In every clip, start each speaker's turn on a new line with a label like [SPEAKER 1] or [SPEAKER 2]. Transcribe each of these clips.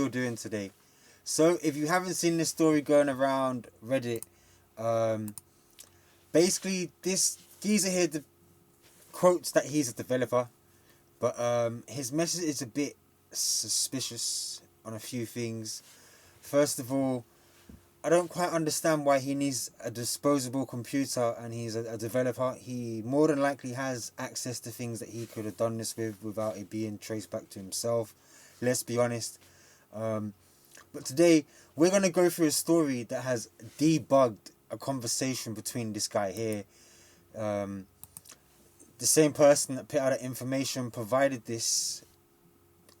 [SPEAKER 1] still doing today. So if you haven't seen this story going around Reddit, basically this geezer here quotes that he's a developer, but his message is a bit suspicious on a few things. First of all, I don't quite understand why he needs a disposable computer and he's a developer. He more than likely has access to things that he could have done this with without it being traced back to himself. Let's be honest. But today, we're going to go through a story that has debugged a conversation between this guy here. The same person that put out that information provided this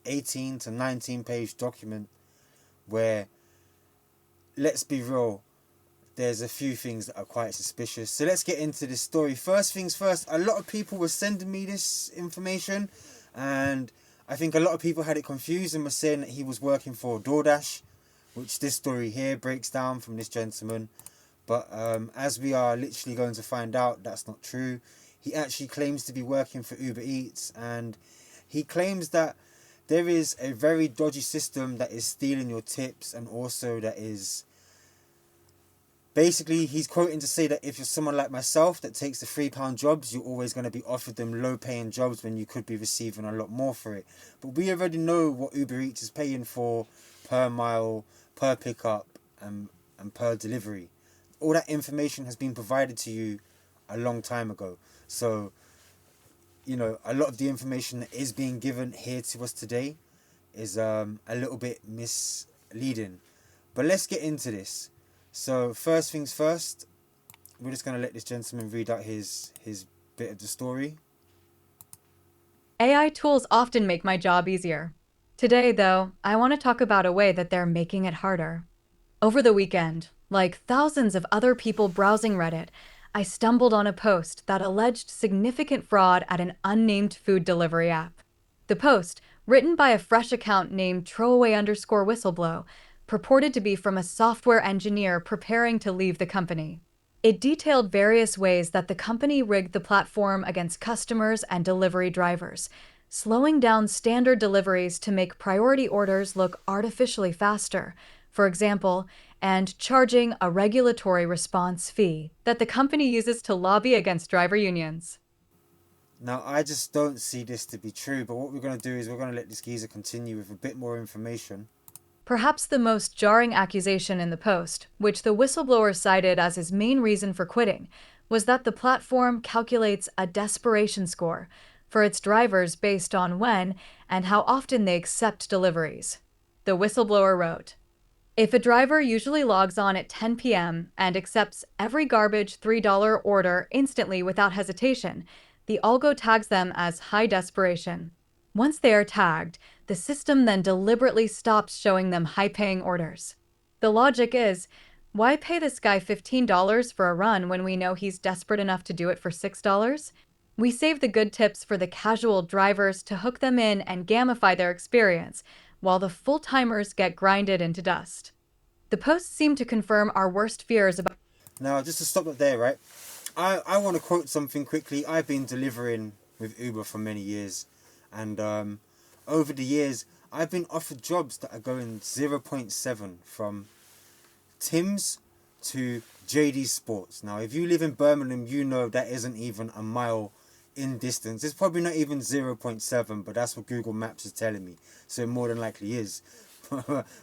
[SPEAKER 1] 18 to 19 page document where, let's be real, there's a few things that are quite suspicious. So let's get into this story. First things first, a lot of people were sending me this information and I think a lot of people had it confused and were saying that he was working for DoorDash, which this story here breaks down from this gentleman. But as we are literally going to find out, that's not true. He actually claims to be working for UberEATS, and he claims that there is a very dodgy system that is stealing your tips, and also that is... Basically, he's quoting to say that if you're someone like myself that takes the £3 jobs, you're always going to be offered them low-paying jobs when you could be receiving a lot more for it. But we already know what UberEATS is paying for per mile, per pickup, and per delivery. All that information has been provided to you a long time ago. So, you know, a lot of the information that is being given here to us today is a little bit misleading. But let's get into this. So first things first, we're just going to let this gentleman read out his bit of the story.
[SPEAKER 2] AI tools often make my job easier. Today, though, I want to talk about a way that they're making it harder. Over the weekend, like thousands of other people browsing Reddit, I stumbled on a post that alleged significant fraud at an unnamed food delivery app. The post, written by a fresh account named throwaway_whistleblow, purported to be from a software engineer preparing to leave the company. It detailed various ways that the company rigged the platform against customers and delivery drivers, slowing down standard deliveries to make priority orders look artificially faster, for example, and charging a regulatory response fee that the company uses to lobby against driver unions.
[SPEAKER 1] Now, I just don't see this to be true, but what we're going to do is we're going to let this geezer continue with a bit more information.
[SPEAKER 2] Perhaps the most jarring accusation in the post, which the whistleblower cited as his main reason for quitting, was that the platform calculates a desperation score for its drivers based on when and how often they accept deliveries. The whistleblower wrote, "If a driver usually logs on at 10 p.m. and accepts every garbage $3 order instantly without hesitation, the algo tags them as high desperation. Once they are tagged, the system then deliberately stops showing them high-paying orders. The logic is, why pay this guy $15 for a run when we know he's desperate enough to do it for $6? We save the good tips for the casual drivers to hook them in and gamify their experience, while the full-timers get grinded into dust." The post seemed to confirm our worst fears about...
[SPEAKER 1] Now, just to stop it there, right? I want to quote something quickly. I've been delivering with Uber for many years. And over the years, I've been offered jobs that are going 0.7 from Tim's to JD Sports. Now, if you live in Birmingham, you know that isn't even a mile in distance. It's probably not even 0.7, but that's what Google Maps is telling me. So it more than likely is.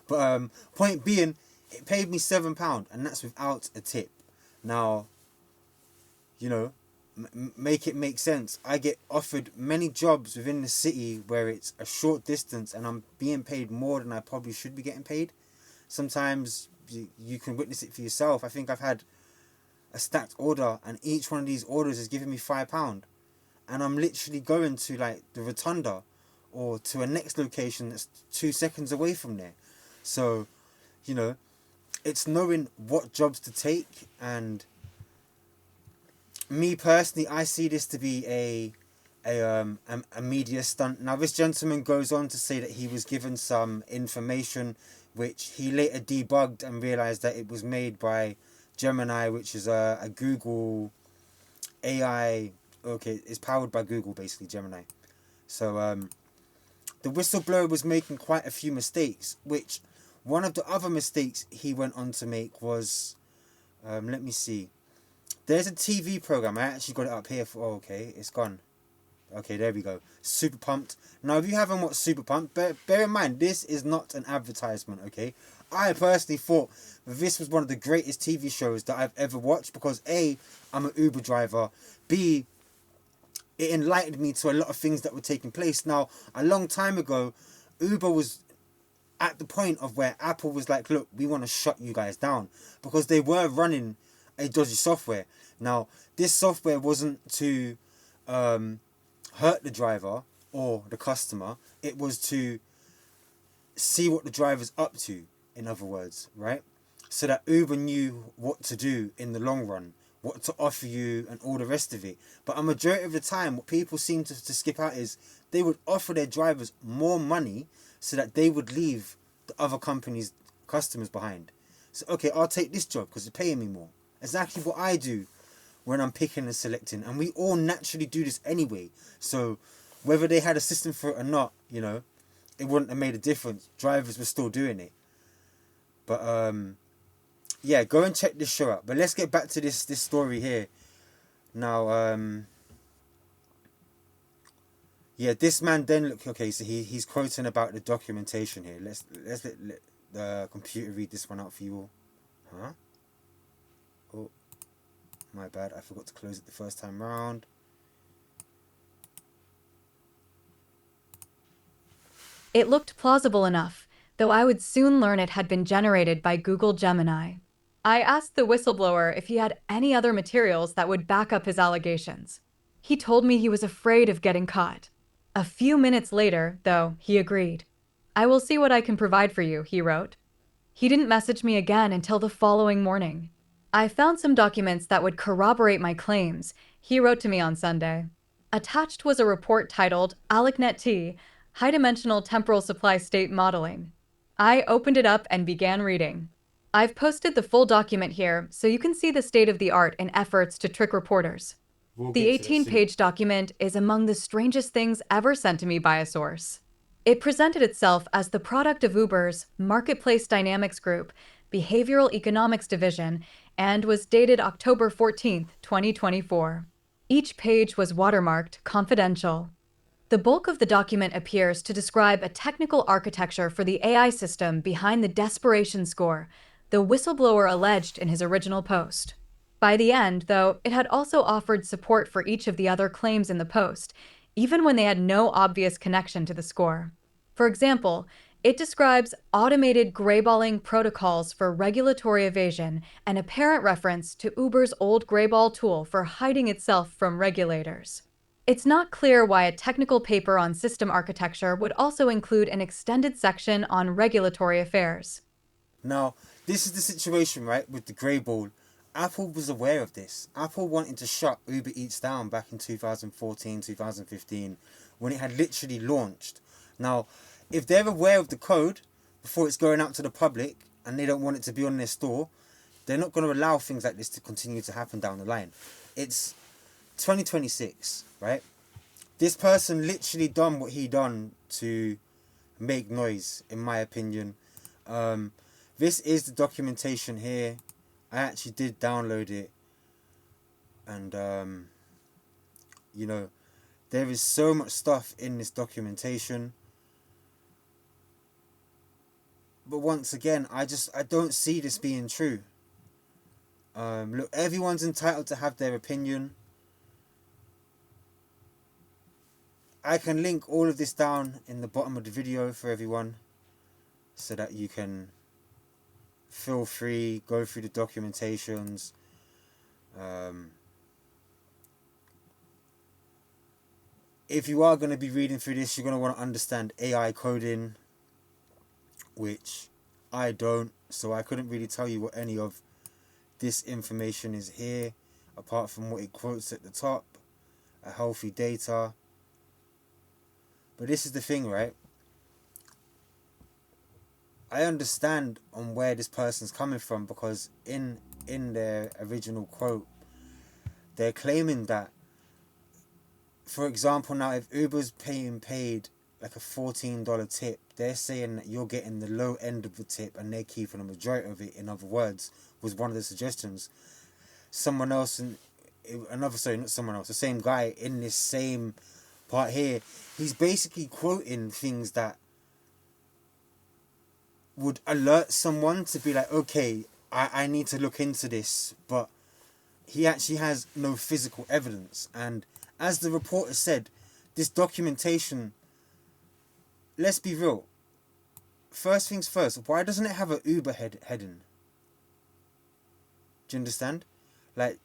[SPEAKER 1] But point being, it paid me £7, and that's without a tip. Now, you know, make it make sense. I get offered many jobs within the city where it's a short distance and I'm being paid more than I probably should be getting paid. Sometimes you can witness it for yourself. I think I've had a stacked order and each one of these orders is giving me £5, and I'm literally going to like the Rotunda or to a next location that's 2 seconds away from there. So, you know, it's knowing what jobs to take. And me personally, I see this to be a media stunt. Now, this gentleman goes on to say that he was given some information which he later debugged and realized that it was made by Gemini, which is a Google AI. Okay, it's powered by Google, basically, Gemini. So the whistleblower was making quite a few mistakes, which one of the other mistakes he went on to make was, let me see. There's a TV program. I actually got it up here for, oh, okay, it's gone. Okay, there we go. Super Pumped. Now, if you haven't watched Super Pumped, bear in mind, this is not an advertisement, okay? I personally thought this was one of the greatest TV shows that I've ever watched because A, I'm an Uber driver. B, it enlightened me to a lot of things that were taking place. Now, a long time ago, Uber was at the point of where Apple was like, look, we want to shut you guys down because they were running a dodgy software. Now, this software wasn't to hurt the driver or the customer. It was to see what the driver's up to, in other words, right? So that Uber knew what to do in the long run, what to offer you and all the rest of it. But a majority of the time, what people seem to skip out is they would offer their drivers more money so that they would leave the other company's customers behind. So, okay, I'll take this job because it's paying me more. Exactly what I do when I'm picking and selecting. And we all naturally do this anyway. So whether they had a system for it or not, you know, it wouldn't have made a difference. Drivers were still doing it. But, yeah, go and check this show out. But let's get back to this story here. Now, yeah, this man then, look, okay, so he's quoting about the documentation here. Let's let the computer read this one out for you all. Huh? Oh, my bad. I forgot to close it the first time round.
[SPEAKER 2] It looked plausible enough, though I would soon learn it had been generated by Google Gemini. I asked the whistleblower if he had any other materials that would back up his allegations. He told me he was afraid of getting caught. A few minutes later, though, he agreed. I will see what I can provide for you, he wrote. He didn't message me again until the following morning. I found some documents that would corroborate my claims, he wrote to me on Sunday. Attached was a report titled AlecNet-T, High-Dimensional Temporal Supply State Modeling. I opened it up and began reading. I've posted the full document here so you can see the state of the art in efforts to trick reporters. The 18-page document is among the strangest things ever sent to me by a source. It presented itself as the product of Uber's Marketplace Dynamics Group, Behavioral Economics Division, and was dated October 14, 2024. Each page was watermarked confidential. The bulk of the document appears to describe a technical architecture for the AI system behind the desperation score, the whistleblower alleged in his original post. By the end, though, it had also offered support for each of the other claims in the post, even when they had no obvious connection to the score. For example, it describes automated grayballing protocols for regulatory evasion, an apparent reference to Uber's old grayball tool for hiding itself from regulators. It's not clear why a technical paper on system architecture would also include an extended section on regulatory affairs.
[SPEAKER 1] Now, this is the situation, right, with the grayball. Apple was aware of this. Apple wanted to shut UberEATS down back in 2014, 2015, when it had literally launched. Now, if they're aware of the code before it's going out to the public and they don't want it to be on their store, they're not going to allow things like this to continue to happen down the line. It's 2026, right? This person literally done what he done to make noise, in my opinion. This is the documentation here. I actually did download it, and you know, there is so much stuff in this documentation, but once again, I don't see this being true. Look, everyone's entitled to have their opinion. I can link all of this down in the bottom of the video for everyone, so that you can feel free, go through the documentations. If you are going to be reading through this, you're going to want to understand AI coding, which I don't, so I couldn't really tell you what any of this information is here, apart from what it quotes at the top, a healthy data. But this is the thing, right? I understand on where this person's coming from, because in their original quote, they're claiming that, for example, now if Uber's being paid like a $14 tip, they're saying that you're getting the low end of the tip and they're keeping the majority of it. In other words, was one of the suggestions. Someone else, not someone else, the same guy in this same part here, he's basically quoting things that would alert someone to be like, okay, I need to look into this, but he actually has no physical evidence. And as the reporter said, this documentation, let's be real, first things first, why doesn't it have an Uber heading? Do you understand? Like,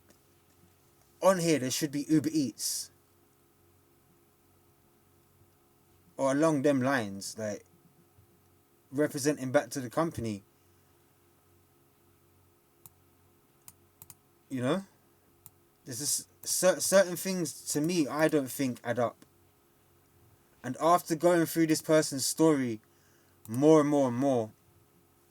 [SPEAKER 1] on here there should be UberEATS, or along them lines, like representing back to the company. You know, there's just certain things to me I don't think add up. And after going through this person's story more and more and more,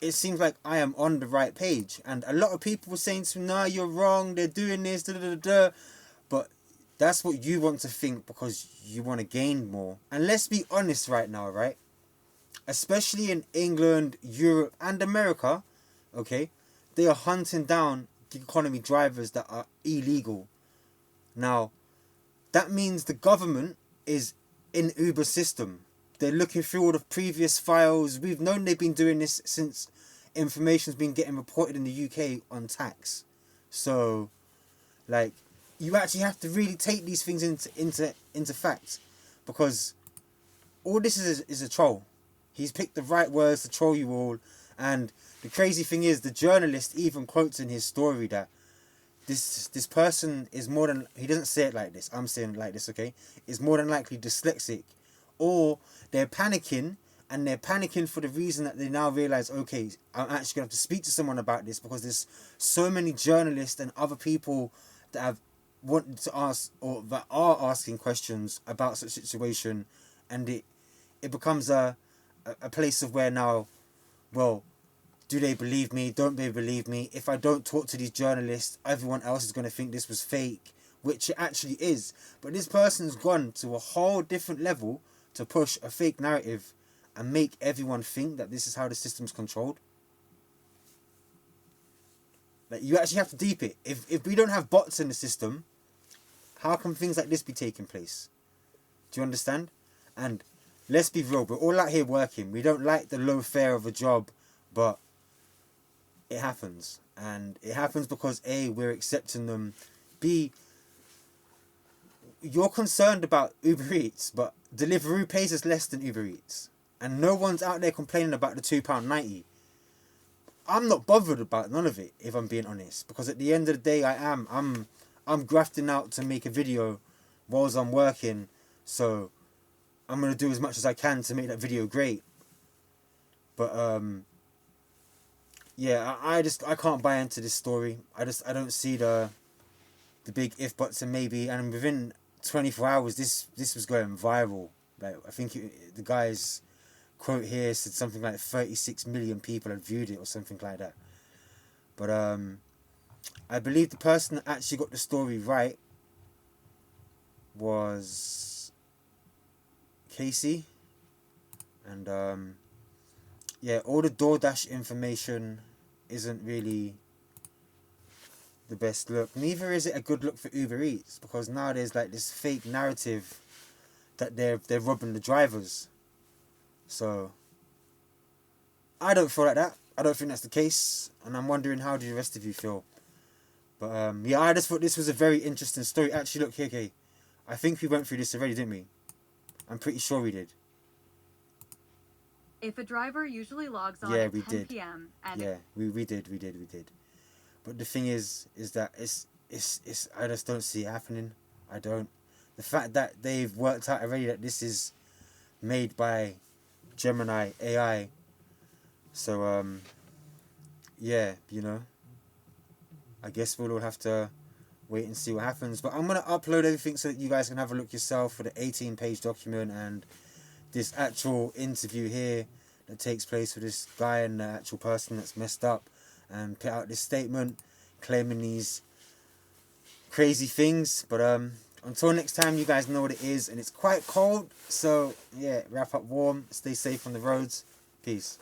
[SPEAKER 1] it seems like I am on the right page. And a lot of people were saying to me, nah, you're wrong, they're doing this, da da da da. But that's what you want to think because you want to gain more. And let's be honest right now, right? Especially in England, Europe and America, okay, they are hunting down gig economy drivers that are illegal. Now, that means the government is in Uber's system. They're looking through all the previous files. We've known they've been doing this since information's been getting reported in the UK on tax. So, like, you actually have to really take these things into fact, because all this is a troll. He's picked the right words to troll you all. And the crazy thing is, the journalist even quotes in his story that this person is more than, he doesn't say it like this, I'm saying it like this, okay, is more than likely dyslexic, or they're panicking, and they're panicking for the reason that they now realize, okay, I'm actually going to have to speak to someone about this, because there's so many journalists and other people that have wanted to ask, or that are asking questions about such situation, and it becomes a place of where now, well, do they believe me? Don't they believe me? If I don't talk to these journalists, everyone else is going to think this was fake, which it actually is. But this person's gone to a whole different level to push a fake narrative and make everyone think that this is how the system's controlled. Like, you actually have to deep it. If we don't have bots in the system, how can things like this be taking place? Do you understand? And let's be real, we're all out here working. We don't like the low fare of a job, but it happens. And it happens because A, we're accepting them. B, you're concerned about UberEATS, but Deliveroo pays us less than UberEATS. And no one's out there complaining about the £2.90. I'm not bothered about none of it, if I'm being honest. Because at the end of the day, I'm grafting out to make a video whilst I'm working. So I'm going to do as much as I can to make that video great. But yeah, I can't buy into this story. I don't see the big if, buts and maybe. And within 24 hours, this was going viral. Like, I think the guy's quote here said something like 36 million people had viewed it or something like that. But I believe the person that actually got the story right was Casey. And yeah, all the DoorDash information isn't really the best look. Neither is it a good look for UberEATS, because now there's like this fake narrative that they're robbing the drivers. So I don't feel like that. I don't think that's the case, and I'm wondering how do the rest of you feel. But yeah, I just thought this was a very interesting story. Actually, look here, okay. I think we went through this already, didn't we? I'm pretty sure we did.
[SPEAKER 2] If a driver usually logs on
[SPEAKER 1] Yeah,
[SPEAKER 2] at
[SPEAKER 1] we
[SPEAKER 2] 10
[SPEAKER 1] did.
[SPEAKER 2] p.m. and
[SPEAKER 1] Yeah, we did. But the thing is that it's I just don't see it happening. I don't. The fact that they've worked out already that this is made by Gemini AI. So yeah, you know, I guess we'll all have to wait and see what happens. But I'm gonna upload everything so that you guys can have a look yourself for the 18-page document and this actual interview here that takes place with this guy and the actual person that's messed up, and put out this statement claiming these crazy things. But Until next time, you guys know what it is, and it's quite cold. So yeah, wrap up warm, stay safe on the roads. Peace.